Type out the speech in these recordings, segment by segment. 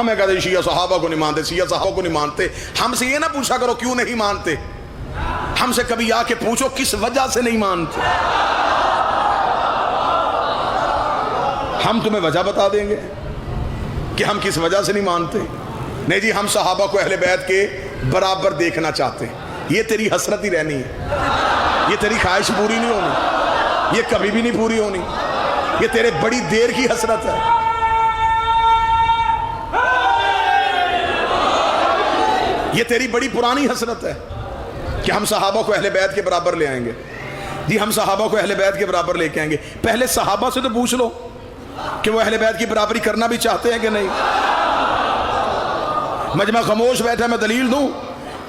ہمیں کہتے شیعہ صحابہ کو نہیں مانتے، شیعہ صحابہ کو نہیں مانتے. ہم سے یہ نہ پوچھا کرو کیوں نہیں مانتے، ہم سے کبھی آ کے پوچھو کس وجہ سے نہیں مانتے. ہم تمہیں وجہ بتا دیں گے کہ ہم کس وجہ سے نہیں مانتے. نہیں جی، ہم صحابہ کو اہل بیت کے برابر دیکھنا چاہتے ہیں. یہ تیری حسرت ہی رہنی ہے، یہ تیری خواہش پوری نہیں ہونی، یہ کبھی بھی نہیں پوری ہونی، یہ تیرے بڑی دیر کی حسرت ہے. یہ تیری بڑی پرانی حسرت ہے کہ ہم صحابہ کو اہل بیت کے برابر لے آئیں گے. جی ہم صحابہ کو اہل بیت کے برابر لے کے آئیں گے. پہلے صحابہ سے تو پوچھ لو کہ وہ اہل بیت کی برابری کرنا بھی چاہتے ہیں کہ نہیں. مجمع خاموش بیٹھا، میں دلیل دوں.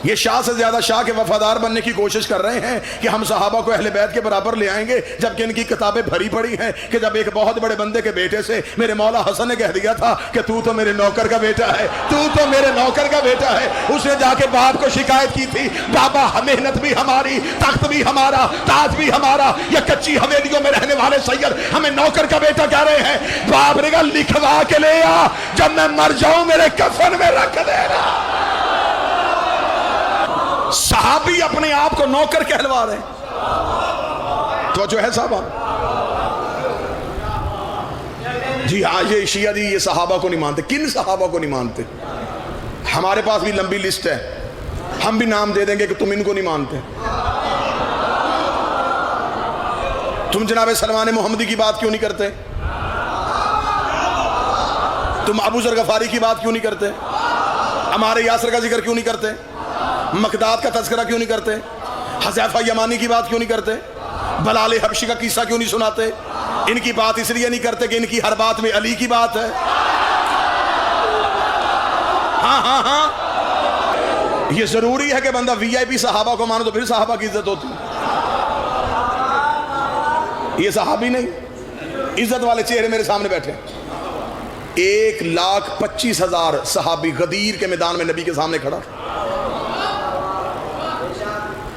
یہ شاہ سے زیادہ شاہ کے وفادار بننے کی کوشش کر رہے ہیں کہ ہم صحابہ کو اہل بیت کے برابر لے آئیں گے، جبکہ ان کی کتابیں بھری پڑی ہیں کہ جب ایک بہت بڑے بندے کے بیٹے سے میرے مولا حسن نے کہہ دیا تھا کہ تو میرے نوکر کا بیٹا ہے، تو میرے نوکر کا بیٹا ہے. اس نے جا کے باپ کو شکایت کی تھی، بابا محنت بھی ہماری، تخت بھی ہمارا، تاج بھی ہمارا، یہ کچی حویلیوں میں رہنے والے سید ہمیں نوکر کا بیٹا کہہ رہے ہیں. باپ نے کہا لکھوا کے لے آ، جب میں مر جاؤں میرے کفن میں رکھ دینا. صحابی اپنے آپ کو نوکر کہلوا رہے ہیں. تو جو ہے صحابہ جی ہاں، یہ شیعہ جی یہ صحابہ کو نہیں مانتے. کن صحابہ کو نہیں مانتے؟ ہمارے پاس بھی لمبی لسٹ ہے، ہم بھی نام دے دیں گے کہ تم ان کو نہیں مانتے. تم جناب سلمان محمدی کی بات کیوں نہیں کرتے؟ تم ابو ذر غفاری کی بات کیوں نہیں کرتے؟ عمار یاسر کا ذکر کیوں نہیں کرتے؟ مقداد کا تذکرہ کیوں نہیں کرتے؟ حذیفہ یمانی کی بات کیوں نہیں کرتے؟ بلال حبشی کا قصہ کیوں نہیں سناتے؟ ان کی بات اس لیے نہیں کرتے کہ ان کی ہر بات میں علی کی بات ہے. ہاں یہ ضروری ہے کہ بندہ وی آئی پی صحابہ کو مانو تو پھر صحابہ کی عزت ہوتی. یہ صحابی نہیں، عزت والے چہرے میرے سامنے بیٹھے. 1,25,000 صحابی غدیر کے میدان میں نبی کے سامنے کھڑا.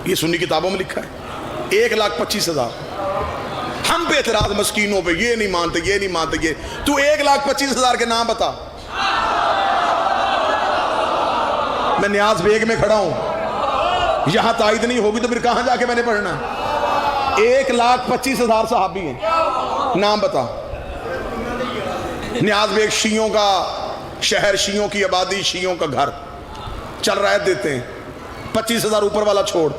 یہ سنی کتابوں میں لکھا ہے. 1,25,000. ہم پہ اعتراض مسکینوں پہ، یہ نہیں مانتے، یہ نہیں مانتے. یہ تو 1,25,000 کے نام بتا. میں نیاز بیگ میں کھڑا ہوں، یہاں تائید نہیں ہوگی تو پھر کہاں جا کے میں نے پڑھنا ہے؟ 1,25,000 صحابی ہیں، نام بتا. نیاز بیگ شیعوں کا شہر، شیعوں کی آبادی، شیعوں کا گھر. چل رائے دیتے ہیں. 25,000 اوپر والا چھوڑ،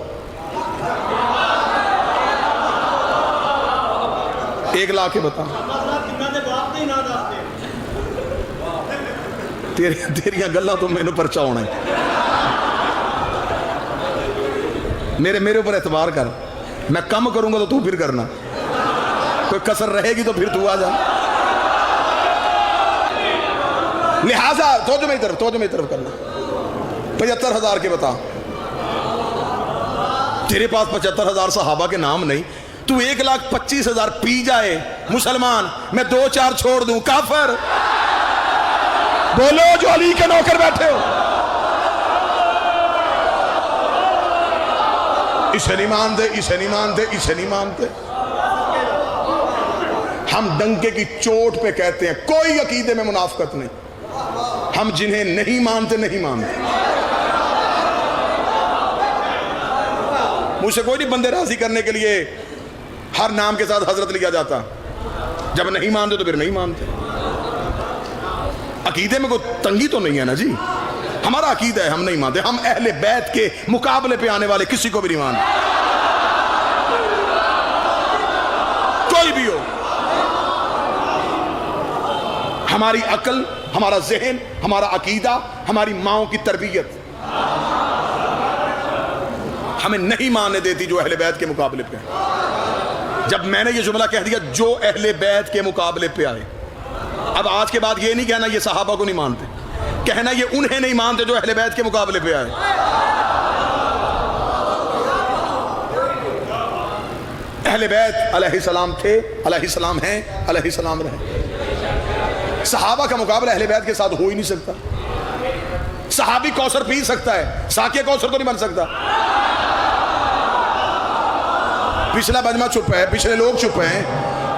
1,00,000 کے بتا. تیریاں گلہ تو میں نے پرچا ہونا ہے. میرے اوپر اعتبار کر. میں کم کروں گا تو پھر کرنا، کوئی کسر رہے گی تو پھر تو آ جا. لہذا توجہ میری طرف کرنا. 75,000 کے بتا. تیرے پاس 75,000 صحابہ کے نام نہیں، تو 1,25,000 پی جائے مسلمان، میں 2-4 چھوڑ دوں کافر. بولو جو علی کے نوکر بیٹھے ہو. اسے نہیں مانتے، اسے نہیں مانتے، اسے نہیں مانتے. ہم ڈنکے کی چوٹ پہ کہتے ہیں کوئی عقیدے میں منافقت نہیں. ہم جنہیں نہیں مانتے نہیں مانتے. مجھ سے کوئی نہیں بندے راضی کرنے کے لیے ہر نام کے ساتھ حضرت لیا جاتا. جب نہیں مانتے تو پھر نہیں مانتے. عقیدے میں کوئی تنگی تو نہیں ہے نا جی. ہمارا عقیدہ ہے، ہم نہیں مانتے. ہم اہل بیت کے مقابلے پہ آنے والے کسی کو بھی نہیں مانتے، کوئی بھی ہو. ہماری عقل، ہمارا ذہن، ہمارا عقیدہ، ہماری ماؤں کی تربیت ہمیں نہیں ماننے دیتی جو اہل بیت کے مقابلے پہ. جب میں نے یہ جملہ کہہ دیا جو اہل بیت کے مقابلے پہ آئے، اب آج کے بعد یہ نہیں کہنا یہ صحابہ کو نہیں مانتے، کہنا یہ انہیں نہیں مانتے جو اہل بیت کے مقابلے پہ آئے. اہل بیت علیہ السلام تھے، علیہ السلام ہیں، علیہ السلام رہے. صحابہ کا مقابلہ اہل بیت کے ساتھ ہو ہی نہیں سکتا. صحابی کوثر پی سکتا ہے، ساقیہ کوثر تو نہیں بن سکتا. پچھلا مجمع چپ ہے، پچھلے لوگ چپ ہیں.